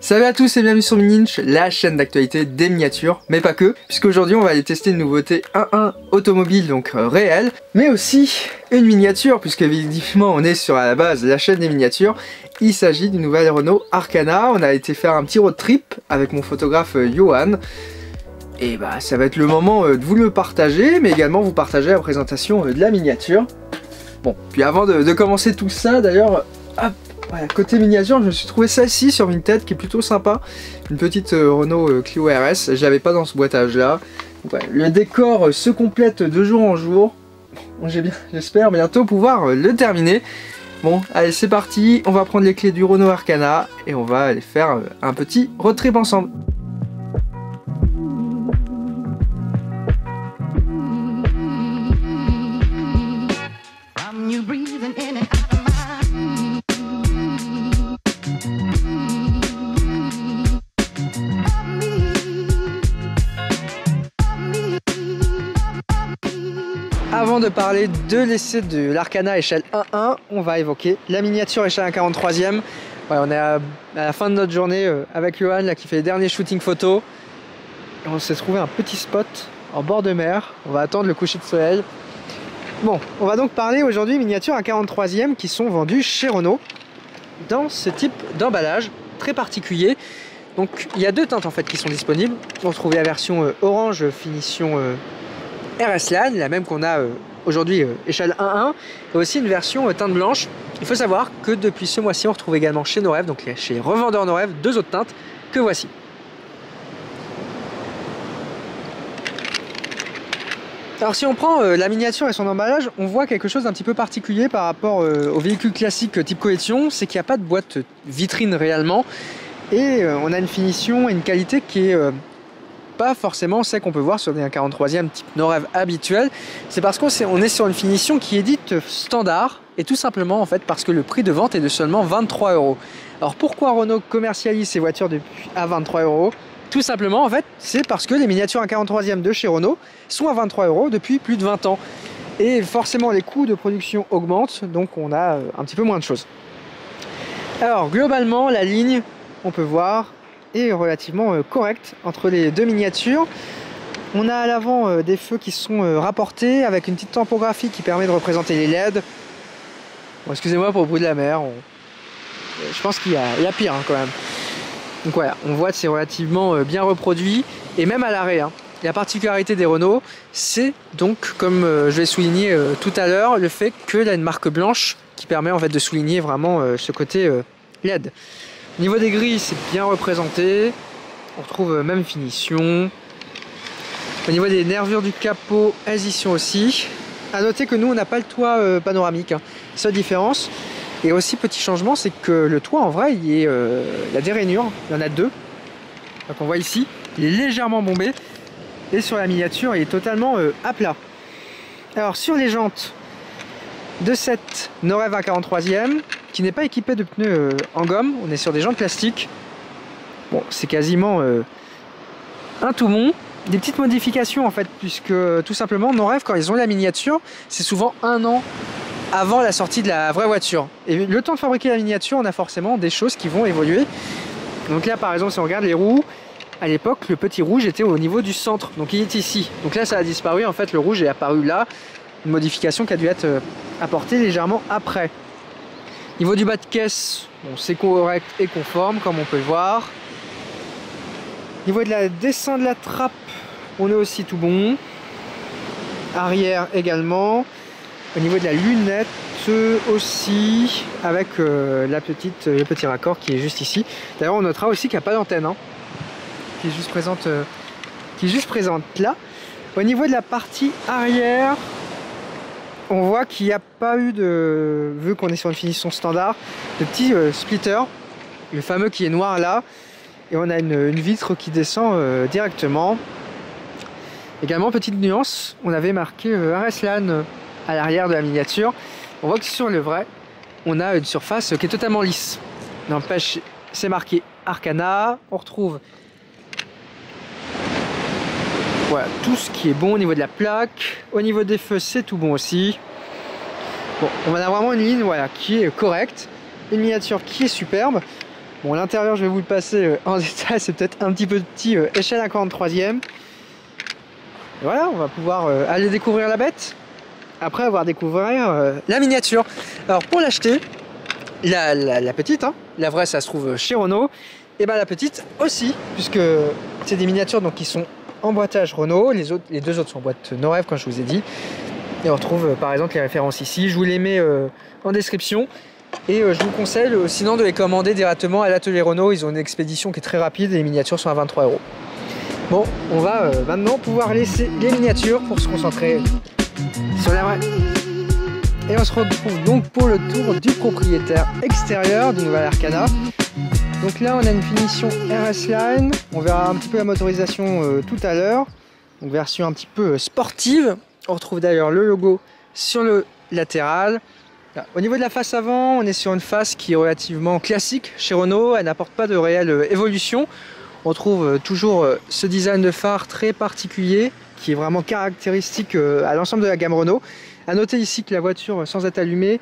Salut à tous et bienvenue sur Mininch, la chaîne d'actualité des miniatures, mais pas que, puisqu'aujourd'hui on va aller tester une nouveauté 1-1 automobile, donc réelle, mais aussi une miniature, puisqu'évidemment on est sur à la base la chaîne des miniatures. Il s'agit d'une nouvelle Renault Arkana. On a été faire un petit road trip avec mon photographe Johan, et bah ça va être le moment de vous le partager, mais également vous partager la présentation de la miniature. Bon, puis avant de commencer tout ça, d'ailleurs, hop, voilà, côté miniature, je me suis trouvé celle-ci sur Vinted qui est plutôt sympa. Une petite Renault Clio RS, je l'avais pas dans ce boîtage là. Ouais, le décor se complète de jour en jour. Bon, j'espère bientôt pouvoir le terminer. Bon, allez c'est parti, on va prendre les clés du Renault Arkana et on va aller faire un petit road trip ensemble. Avant de parler de l'essai de l'Arkana échelle 1.1, on va évoquer la miniature échelle 1/43e. Ouais, on est à la fin de notre journée avec Johan là, qui fait les derniers shootings photos. Et on s'est trouvé un petit spot en bord de mer. On va attendre le coucher de soleil. Bon, on va donc parler aujourd'hui miniatures 1/43e qui sont vendues chez Renault dans ce type d'emballage très particulier. Donc il y a deux teintes en fait qui sont disponibles. On retrouve la version orange finition RS Line, la même qu'on a aujourd'hui échelle 1.1, et aussi une version teinte blanche. Il faut savoir que depuis ce mois-ci, on retrouve également chez Noref, donc chez Revendeurs Noref, deux autres teintes que voici. Alors si on prend la miniature et son emballage, on voit quelque chose d'un petit peu particulier par rapport aux véhicules classiques type collection, c'est qu'il n'y a pas de boîte vitrine réellement, et on a une finition et une qualité qui est pas forcément celle qu'on peut voir sur des 1/43e type Noref habituel. C'est parce qu'on est sur une finition qui est dite standard, et tout simplement en fait parce que le prix de vente est de seulement 23 €. Alors pourquoi Renault commercialise ces voitures à 23 €? Tout simplement en fait c'est parce que les miniatures 1/43e de chez Renault sont à 23 € depuis plus de 20 ans. Et forcément les coûts de production augmentent, donc on a un petit peu moins de choses. Alors globalement la ligne, on peut voir, est relativement correcte entre les deux miniatures. On a à l'avant des feux qui sont rapportés avec une petite tempographie qui permet de représenter les LED. Bon, excusez-moi pour le bruit de la mer, je pense qu'il y a pire hein, quand même. Donc voilà, on voit que c'est relativement bien reproduit, et même à l'arrêt. Hein. La particularité des Renault, c'est donc, comme je l'ai souligné tout à l'heure, le fait qu'il y a une marque blanche qui permet en fait de souligner vraiment ce côté LED. Au niveau des grilles, c'est bien représenté. On retrouve même finition. Au niveau des nervures du capot, elles y sont aussi. A noter que nous, on n'a pas le toit panoramique. Hein. Seule différence. Et aussi, petit changement, c'est que le toit, en vrai, il y a des rainures. Il y en a deux. Donc on voit ici, il est légèrement bombé. Et sur la miniature, il est totalement à plat. Alors, sur les jantes de cette Noref 1/43e, qui n'est pas équipé de pneus en gomme, on est sur des jantes plastiques. Bon, c'est quasiment un tout bon. Des petites modifications en fait, puisque tout simplement Noref, quand ils ont la miniature, c'est souvent 1 an avant la sortie de la vraie voiture. Et le temps de fabriquer la miniature, on a forcément des choses qui vont évoluer. Donc là par exemple, si on regarde les roues, à l'époque le petit rouge était au niveau du centre, donc il est ici. Donc là ça a disparu, en fait le rouge est apparu là, une modification qui a dû être apportée légèrement après. Niveau du bas de caisse, bon, c'est correct et conforme comme on peut le voir. Niveau de la descente de la trappe, on est aussi tout bon. Arrière également. Au niveau de la lunette aussi, avec le petit raccord qui est juste ici. D'ailleurs on notera aussi qu'il n'y a pas d'antenne, hein, qui est juste présente là. Au niveau de la partie arrière, on voit qu'il n'y a pas eu de, vu qu'on est sur une finition standard, de petits splitters, le fameux qui est noir là, et on a une vitre qui descend directement. Également, petite nuance, on avait marqué RS Line à l'arrière de la miniature. On voit que sur le vrai, on a une surface qui est totalement lisse. N'empêche, c'est marqué Arkana. On retrouve voilà, tout ce qui est bon au niveau de la plaque. Au niveau des feux, c'est tout bon aussi. Bon, on a vraiment une ligne voilà, qui est correcte. Une miniature qui est superbe. Bon, l'intérieur, je vais vous le passer en détail, c'est peut-être un petit peu petit, échelle à 43e. Voilà, on va pouvoir aller découvrir la bête, après avoir découvert la miniature. Alors pour l'acheter, la petite, hein, la vraie ça se trouve chez Renault, et ben la petite aussi, puisque c'est des miniatures donc, qui sont emboîtage Renault, les deux autres sont en boîte Norev comme je vous ai dit. Et on retrouve par exemple les références ici, je vous les mets en description. Et je vous conseille sinon de les commander directement à l'atelier Renault, ils ont une expédition qui est très rapide et les miniatures sont à 23 €. Bon, on va maintenant pouvoir laisser les miniatures pour se concentrer sur la vraie. Et on se retrouve donc pour le tour du propriétaire extérieur du nouvel Arkana. Donc là on a une finition RS Line, on verra un petit peu la motorisation tout à l'heure. Donc version un petit peu sportive. On retrouve d'ailleurs le logo sur le latéral. Là. Au niveau de la face avant, on est sur une face qui est relativement classique chez Renault, elle n'apporte pas de réelle évolution. On trouve toujours ce design de phare très particulier qui est vraiment caractéristique à l'ensemble de la gamme Renault. A noter ici que la voiture sans être allumée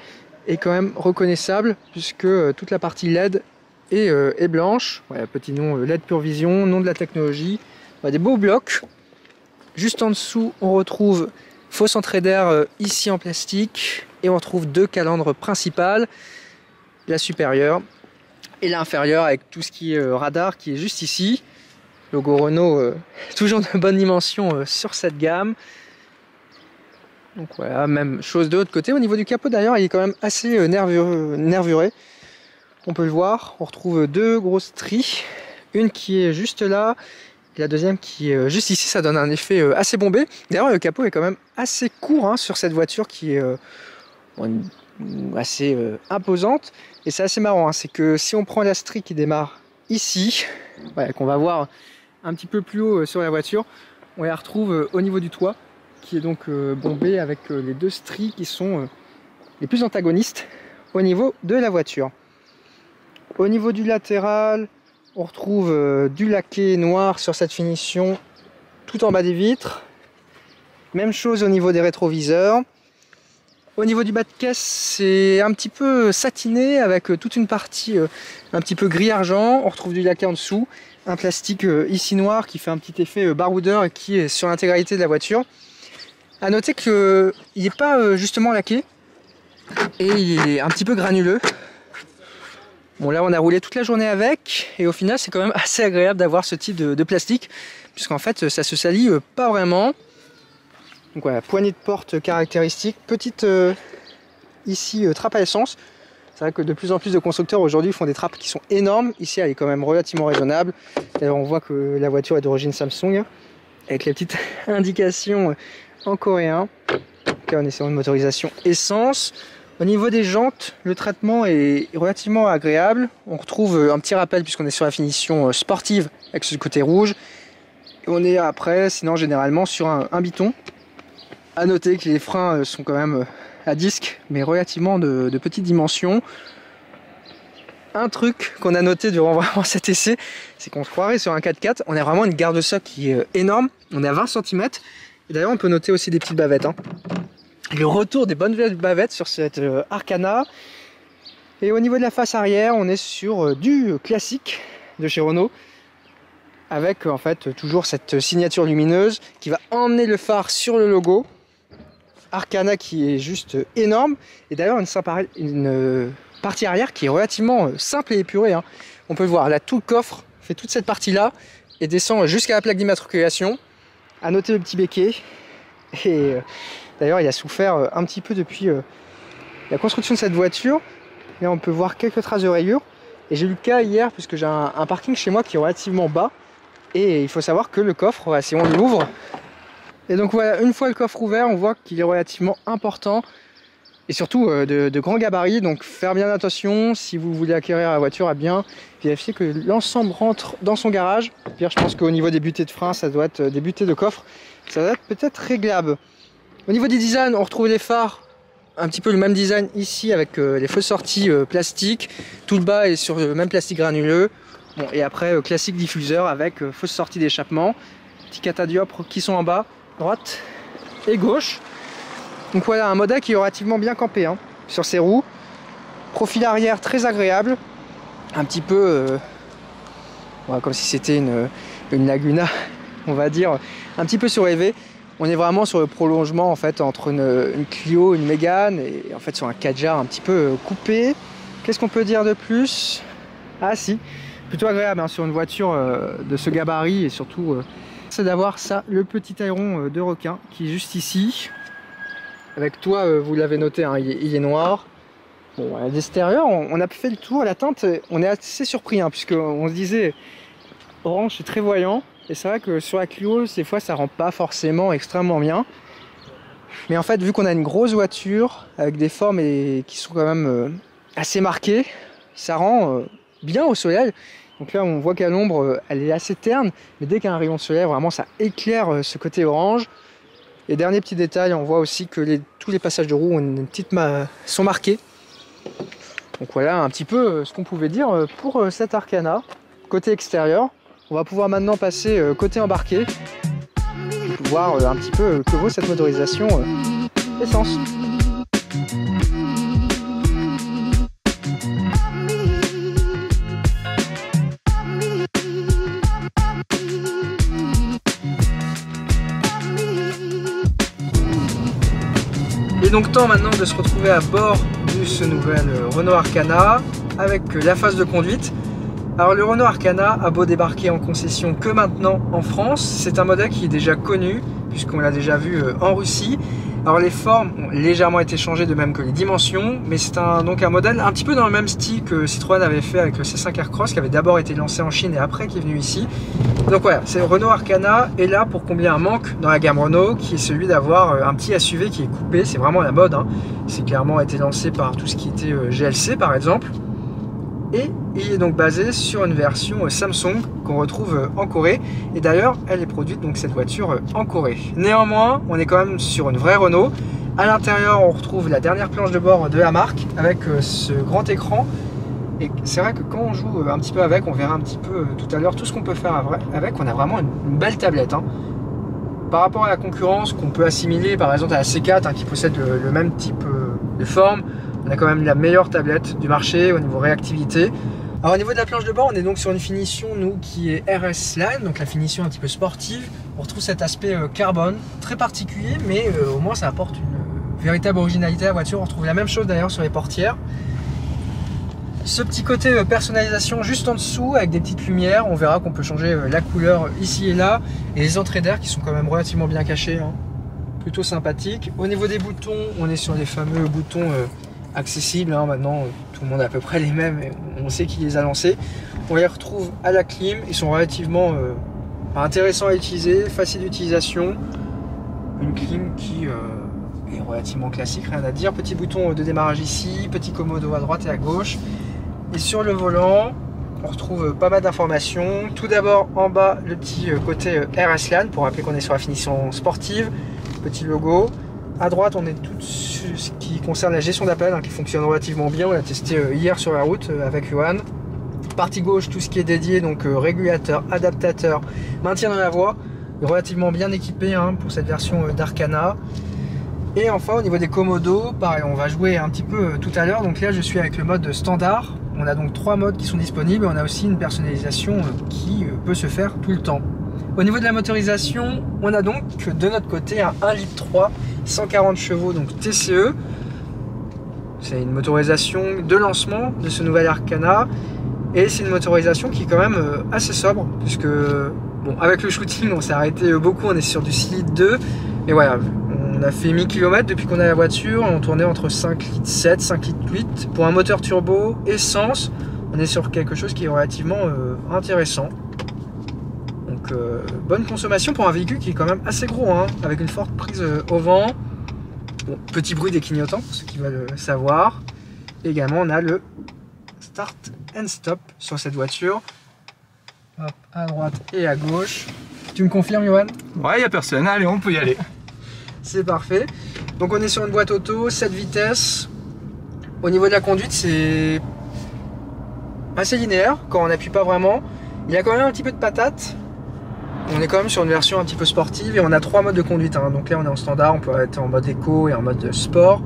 est quand même reconnaissable puisque toute la partie LED est blanche. Voilà, petit nom LED Pure Vision, nom de la technologie. Voilà, des beaux blocs. Juste en dessous, on retrouve fausse entrée d'air ici en plastique et on retrouve deux calandres principales, la supérieure et l'inférieure avec tout ce qui est radar qui est juste ici. Logo Renault, toujours de bonne dimension sur cette gamme. Donc voilà, même chose de l'autre côté. Au niveau du capot d'ailleurs, il est quand même assez nervuré. On peut le voir, on retrouve deux grosses tries. Une qui est juste là, et la deuxième qui est juste ici. Ça donne un effet assez bombé. D'ailleurs, le capot est quand même assez court hein, sur cette voiture qui est assez imposante. Et c'est assez marrant, hein, c'est que si on prend la strie qui démarre ici, voilà, qu'on va voir un petit peu plus haut sur la voiture, on la retrouve au niveau du toit, qui est donc bombé avec les deux stries qui sont les plus antagonistes au niveau de la voiture. Au niveau du latéral, on retrouve du laqué noir sur cette finition tout en bas des vitres. Même chose au niveau des rétroviseurs. Au niveau du bas de caisse, c'est un petit peu satiné avec toute une partie un petit peu gris-argent. On retrouve du laqué en dessous, un plastique ici noir qui fait un petit effet baroudeur et qui est sur l'intégralité de la voiture. A noter qu'il n'est pas justement laqué et il est un petit peu granuleux. Bon là on a roulé toute la journée avec et au final c'est quand même assez agréable d'avoir ce type de plastique puisqu'en fait ça se salit pas vraiment. Donc voilà, poignée de porte caractéristique, petite ici trappe à essence. C'est vrai que de plus en plus de constructeurs aujourd'hui font des trappes qui sont énormes. Ici elle est quand même relativement raisonnable. D'ailleurs on voit que la voiture est d'origine Samsung avec les petites indications en coréen. Là on est sur une motorisation essence. Au niveau des jantes, le traitement est relativement agréable. On retrouve un petit rappel puisqu'on est sur la finition sportive avec ce côté rouge. Et on est après, sinon généralement sur un biton. A noter que les freins sont quand même à disque, mais relativement de petites dimensions. Un truc qu'on a noté durant vraiment cet essai, c'est qu'on se croirait sur un 4x4. On a vraiment une garde-socle qui est énorme. On est à 20 cm. Et d'ailleurs, on peut noter aussi des petites bavettes. Hein. Le retour des bonnes vieilles bavettes sur cette Arkana. Et au niveau de la face arrière, on est sur du classique de chez Renault. Avec en fait toujours cette signature lumineuse qui va emmener le phare sur le logo. Arkana qui est juste énorme. Et d'ailleurs une partie arrière qui est relativement simple et épurée. Hein. On peut le voir, là tout le coffre fait toute cette partie là et descend jusqu'à la plaque d'immatriculation. À noter le petit béquet. Et d'ailleurs il a souffert un petit peu depuis la construction de cette voiture. Là on peut voir quelques traces de rayures. Et j'ai eu le cas hier puisque j'ai un parking chez moi qui est relativement bas. Et il faut savoir que le coffre, si on l'ouvre, et donc voilà, une fois le coffre ouvert, on voit qu'il est relativement important et surtout de grands gabarits. Donc faire bien attention si vous voulez acquérir la voiture, à bien vérifier que l'ensemble rentre dans son garage. Puis je pense qu'au niveau des butées de frein, ça doit être des butées de coffre, ça doit être peut-être réglable. Au niveau des designs, on retrouve les phares, un petit peu le même design ici avec les fausses sorties plastiques. Tout le bas est sur le même plastique granuleux. Bon, et après, classique diffuseur avec fausse sortie d'échappement. Petits catadioptres qui sont en bas, droite et gauche. Donc voilà, un modèle qui est relativement bien campé hein, sur ses roues. Profil arrière très agréable. un petit peu comme si c'était une Laguna, on va dire, un petit peu surélevé. On est vraiment sur le prolongement en fait entre une Clio, une Mégane et en fait sur un Kadjar un petit peu coupé. Qu'est-ce qu'on peut dire de plus? Ah si, plutôt agréable hein, sur une voiture de ce gabarit et surtout c'est d'avoir ça, le petit aéron de requin qui est juste ici. Avec toi, vous l'avez noté, hein, il est noir. Bon, à l'extérieur, on a fait le tour, la teinte, on est assez surpris hein, puisque on se disait orange c'est très voyant. Et c'est vrai que sur la Clio, des fois ça rend pas forcément extrêmement bien. Mais en fait, vu qu'on a une grosse voiture avec des formes qui sont quand même assez marquées, ça rend bien au soleil. Donc là, on voit qu'à l'ombre, elle est assez terne. Mais dès qu'il y a un rayon de soleil, vraiment ça éclaire ce côté orange. Et dernier petit détail, on voit aussi que tous les passages de roue sont marqués. Donc voilà un petit peu ce qu'on pouvait dire pour cette Arkana. Côté extérieur. On va pouvoir maintenant passer côté embarqué, voir un petit peu que vaut cette motorisation essence. Et donc temps maintenant de se retrouver à bord de ce nouvel Renault Arkana avec la phase de conduite. Alors le Renault Arkana a beau débarquer en concession que maintenant en France, c'est un modèle qui est déjà connu puisqu'on l'a déjà vu en Russie. Alors les formes ont légèrement été changées de même que les dimensions, mais c'est donc un modèle un petit peu dans le même style que Citroën avait fait avec le C5 Aircross qui avait d'abord été lancé en Chine et après qui est venu ici. Donc voilà, c'est Renault Arkana est là pour combler un manque dans la gamme Renault qui est celui d'avoir un petit SUV qui est coupé, c'est vraiment la mode, hein. C'est clairement été lancé par tout ce qui était GLC par exemple. Et il est donc basé sur une version Samsung qu'on retrouve en Corée. Et d'ailleurs, elle est produite donc cette voiture en Corée. Néanmoins, on est quand même sur une vraie Renault. À l'intérieur, on retrouve la dernière planche de bord de la marque avec ce grand écran. Et c'est vrai que quand on joue un petit peu avec, on verra un petit peu tout à l'heure tout ce qu'on peut faire avec. On a vraiment une belle tablette, hein. Par rapport à la concurrence qu'on peut assimiler par exemple à la C4 hein, qui possède le même type de forme. On a quand même la meilleure tablette du marché au niveau réactivité. Alors au niveau de la planche de bord, on est donc sur une finition nous qui est RS Line, donc la finition un petit peu sportive. On retrouve cet aspect carbone très particulier, mais au moins ça apporte une véritable originalité à la voiture. On retrouve la même chose d'ailleurs sur les portières. Ce petit côté personnalisation juste en dessous avec des petites lumières, on verra qu'on peut changer la couleur ici et là. Et les entrées d'air qui sont quand même relativement bien cachées, hein. Plutôt sympathique. Au niveau des boutons, on est sur les fameux boutons accessibles, hein. Maintenant tout le monde a à peu près les mêmes et on sait qui les a lancés. On les retrouve à la clim, ils sont relativement intéressants à utiliser, facile d'utilisation. Une clim qui est relativement classique, rien à dire. Petit bouton de démarrage ici, petit commodo à droite et à gauche. Et sur le volant, on retrouve pas mal d'informations. Tout d'abord en bas le petit côté RS Line pour rappeler qu'on est sur la finition sportive. Petit logo. À droite, on est tout ce qui concerne la gestion d'appel, hein, qui fonctionne relativement bien. On l'a testé hier sur la route avec Johan. Partie gauche, tout ce qui est dédié, donc régulateur, adaptateur, maintien dans la voie. Relativement bien équipé hein, pour cette version d'Arkana. Et enfin, au niveau des commodos, pareil, on va jouer un petit peu tout à l'heure. Donc là, je suis avec le mode standard. On a donc 3 modes qui sont disponibles. On a aussi une personnalisation qui peut se faire tout le temps. Au niveau de la motorisation, on a donc de notre côté un 1,3 litre 140 chevaux, donc TCE. C'est une motorisation de lancement de ce nouvel Arkana. Et c'est une motorisation qui est quand même assez sobre, puisque bon, avec le shooting, on s'est arrêté beaucoup, on est sur du 6 litres 2. Mais voilà, on a fait 1000 km depuis qu'on a la voiture, on tournait entre 5 litres 7, 5 litres 8. Pour un moteur turbo, essence, on est sur quelque chose qui est relativement intéressant. Donc bonne consommation pour un véhicule qui est quand même assez gros, hein, avec une forte prise au vent. Bon, petit bruit des clignotants pour ceux qui veulent savoir. Et également on a le start and stop sur cette voiture. Hop, à droite et à gauche. Tu me confirmes, Johan? Ouais, il n'y a personne, allez on peut y aller. C'est parfait. Donc on est sur une boîte auto, 7 vitesses. Au niveau de la conduite, c'est assez linéaire quand on n'appuie pas vraiment. Il y a quand même un petit peu de patate. On est quand même sur une version un petit peu sportive et on a 3 modes de conduite, hein. Donc là on est en standard, on peut être en mode éco et en mode sport.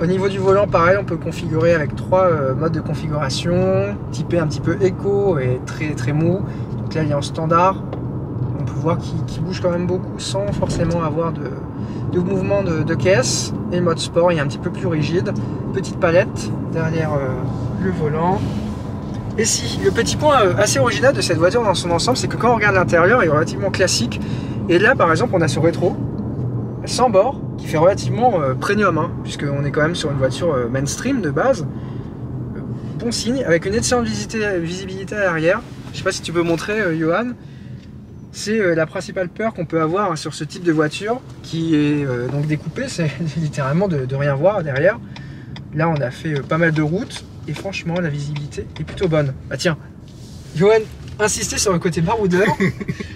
Au niveau du volant, pareil, on peut configurer avec 3 modes de configuration, typé un petit peu éco et très mou. Donc là, il est en standard. On peut voir qu'il bouge quand même beaucoup sans forcément avoir de mouvement de caisse. Et le mode sport, il est un petit peu plus rigide. Petite palette derrière le volant. Et si, le petit point assez original de cette voiture dans son ensemble, c'est que quand on regarde l'intérieur, il est relativement classique. Et là, par exemple, on a ce rétro sans bord qui fait relativement premium, hein, puisqu'on est quand même sur une voiture mainstream de base. Bon signe, avec une excellente visibilité à l'arrière. Je sais pas si tu peux montrer, Johan. C'est la principale peur qu'on peut avoir, hein, sur ce type de voiture qui est donc découpée, c'est littéralement de rien voir derrière. Là, on a fait pas mal de routes et franchement, la visibilité est plutôt bonne. Bah tiens, Johan, insister sur le côté baroudeur.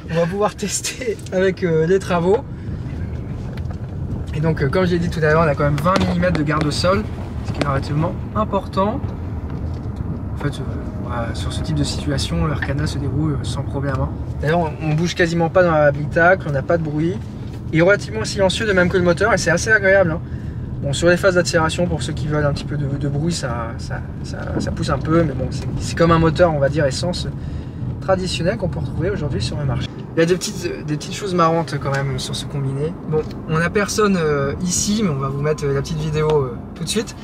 On va pouvoir tester avec les travaux. Et donc, comme je l'ai dit tout à l'heure, on a quand même 20 mm de garde au sol, ce qui est relativement important. En fait, voilà, sur ce type de situation, l'Arcana se déroule sans problème, hein. D'ailleurs, on bouge quasiment pas dans l'habitacle, on n'a pas de bruit. Il est relativement silencieux, de même que le moteur, et c'est assez agréable, hein. Bon, sur les phases d'accélération, pour ceux qui veulent un petit peu de bruit, ça pousse un peu, mais bon, c'est comme un moteur, on va dire, essence traditionnel qu'on peut retrouver aujourd'hui sur le marché. Il y a des petites choses marrantes quand même sur ce combiné. Bon, on n'a personne ici, mais on va vous mettre la petite vidéo tout de suite.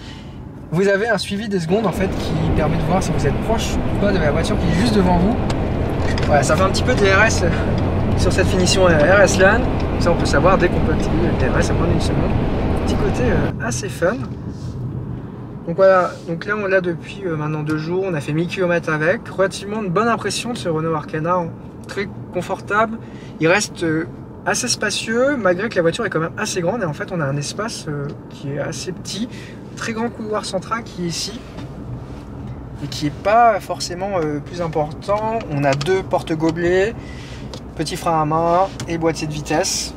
Vous avez un suivi des secondes en fait qui permet de voir si vous êtes proche ou pas de la voiture qui est juste devant vous. Voilà, ça fait un petit peu DRS sur cette finition RS LAN. Ça, on peut savoir dès qu'on peut activer le DRS à moins d'une seconde. Petit côté assez fun. Donc voilà, donc là on l'a depuis maintenant 2 jours, on a fait 1000 km avec, relativement une bonne impression de ce Renault Arcana, hein. Très confortable, il reste assez spacieux malgré que la voiture est quand même assez grande et en fait on a un espace qui est assez petit, très grand couloir central qui est ici et qui n'est pas forcément plus important. On a 2 porte-gobelets, petit frein à main et boîtier de vitesse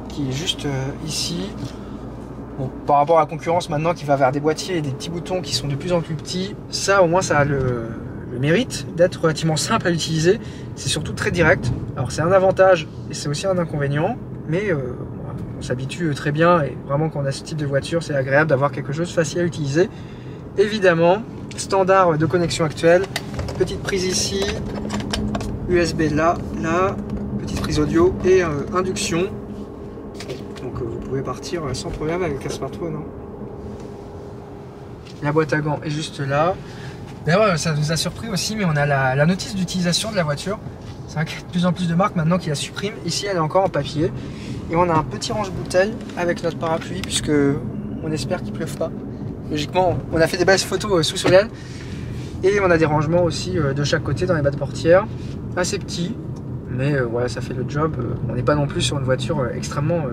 qui est juste ici. Bon, par rapport à la concurrence maintenant qui va vers des boîtiers et des petits boutons qui sont de plus en plus petits, ça au moins ça a le mérite d'être relativement simple à utiliser. C'est surtout très direct. Alors c'est un avantage et c'est aussi un inconvénient, mais on s'habitue très bien et vraiment quand on a ce type de voiture c'est agréable d'avoir quelque chose de facile à utiliser. Évidemment, standard de connexion actuelle, petite prise ici, USB là, petite prise audio et induction. Donc vous pouvez partir sans problème avec un smartphone, hein. La boîte à gants est juste là. D'ailleurs ça nous a surpris aussi, mais on a la notice d'utilisation de la voiture. C'est vrai qu'il y a de plus en plus de marques maintenant qui la suppriment. Ici elle est encore en papier. Et on a un petit range-bouteille avec notre parapluie puisque on espère qu'il ne pleuve pas. Logiquement on a fait des belles photos sous soleil. Et on a des rangements aussi de chaque côté dans les bas de portière. Assez petits. Mais voilà, ça fait le job. On n'est pas non plus sur une voiture extrêmement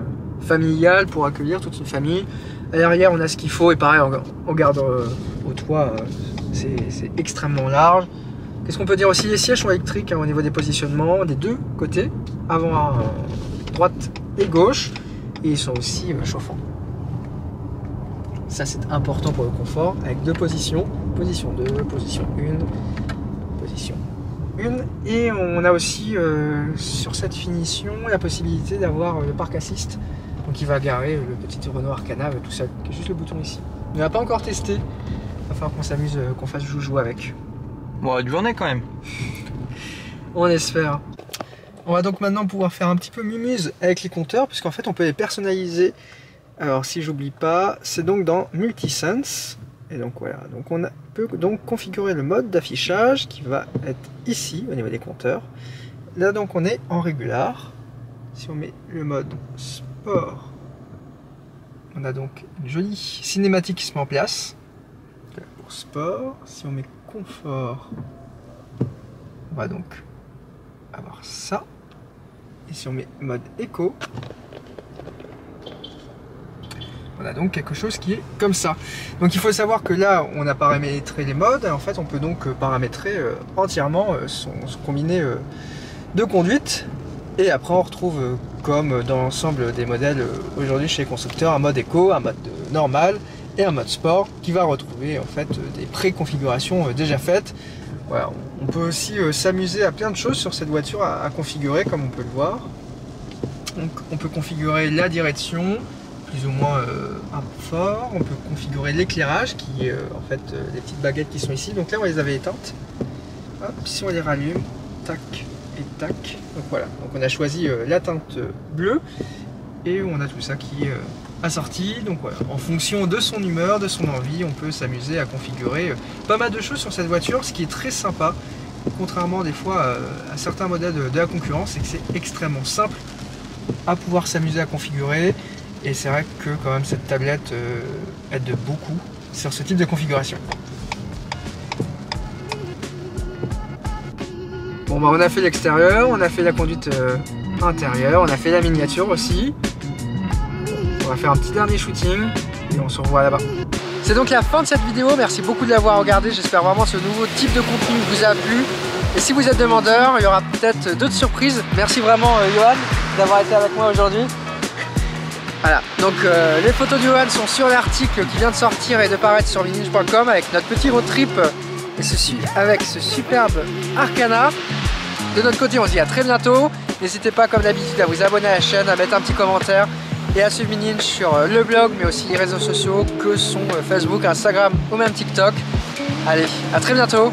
familiale pour accueillir toute une famille. À l'arrière, on a ce qu'il faut. Et pareil, on garde au toit, c'est extrêmement large. Qu'est-ce qu'on peut dire aussi? Les sièges sont électriques, hein, au niveau des positionnements des 2 côtés, avant à droite et gauche. Et ils sont aussi chauffants. Ça, c'est important pour le confort, avec 2 positions. Position 2, position 1, position 1. Et on a aussi sur cette finition la possibilité d'avoir le parc assist. Donc il va garer le petit Renault Arcana tout seul, qui est juste le bouton ici. On n'a pas encore testé. Il va falloir qu'on s'amuse, qu'on fasse joujou avec. Bon, une journée quand même. On espère. On va donc maintenant pouvoir faire un petit peu mumuse avec les compteurs, puisqu'en fait on peut les personnaliser. Alors si j'oublie pas, c'est donc dans Multisense. Et donc voilà, donc on peut donc configurer le mode d'affichage qui va être ici au niveau des compteurs. Là donc on est en régular. Si on met le mode sport, on a donc une jolie cinématique qui se met en place. Pour sport, si on met confort, on va donc avoir ça. Et si on met mode éco, on a donc quelque chose qui est comme ça. Donc il faut savoir que là on a paramétré les modes. En fait on peut donc paramétrer entièrement son combiné de conduite. Et après on retrouve comme dans l'ensemble des modèles aujourd'hui chez les constructeurs un mode éco, un mode normal et un mode sport qui va retrouver en fait des préconfigurations déjà faites. Voilà, on peut aussi s'amuser à plein de choses sur cette voiture à configurer comme on peut le voir. Donc on peut configurer la direction, plus ou moins un peu fort. On peut configurer l'éclairage qui est en fait les petites baguettes qui sont ici. Donc là on les avait éteintes. Hop, si on les rallume, tac et tac. Donc voilà, donc on a choisi la teinte bleue et on a tout ça qui est assorti. Donc voilà, en fonction de son humeur, de son envie, on peut s'amuser à configurer pas mal de choses sur cette voiture, ce qui est très sympa. Contrairement des fois à certains modèles de la concurrence, c'est que c'est extrêmement simple à pouvoir s'amuser à configurer. Et c'est vrai que quand même cette tablette aide beaucoup sur ce type de configuration. Bon bah on a fait l'extérieur, on a fait la conduite intérieure, on a fait la miniature aussi. On va faire un petit dernier shooting et on se revoit là-bas. C'est donc la fin de cette vidéo, merci beaucoup de l'avoir regardé, j'espère vraiment que ce nouveau type de contenu vous a plu. Et si vous êtes demandeur, il y aura peut-être d'autres surprises. Merci vraiment Johan d'avoir été avec moi aujourd'hui. Voilà, donc les photos de Johan sont sur l'article qui vient de sortir et de paraître sur vintage.com avec notre petit road trip et avec ce superbe Arcana. De notre côté, on se dit à très bientôt. N'hésitez pas comme d'habitude à vous abonner à la chaîne, à mettre un petit commentaire et à suivre Vintage sur le blog mais aussi les réseaux sociaux que sont Facebook, Instagram ou même TikTok. Allez, à très bientôt.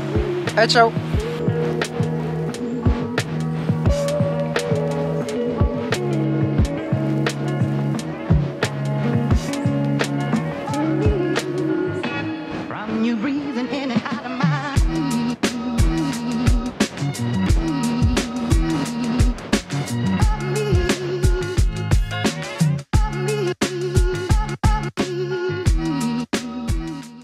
Allez, ciao.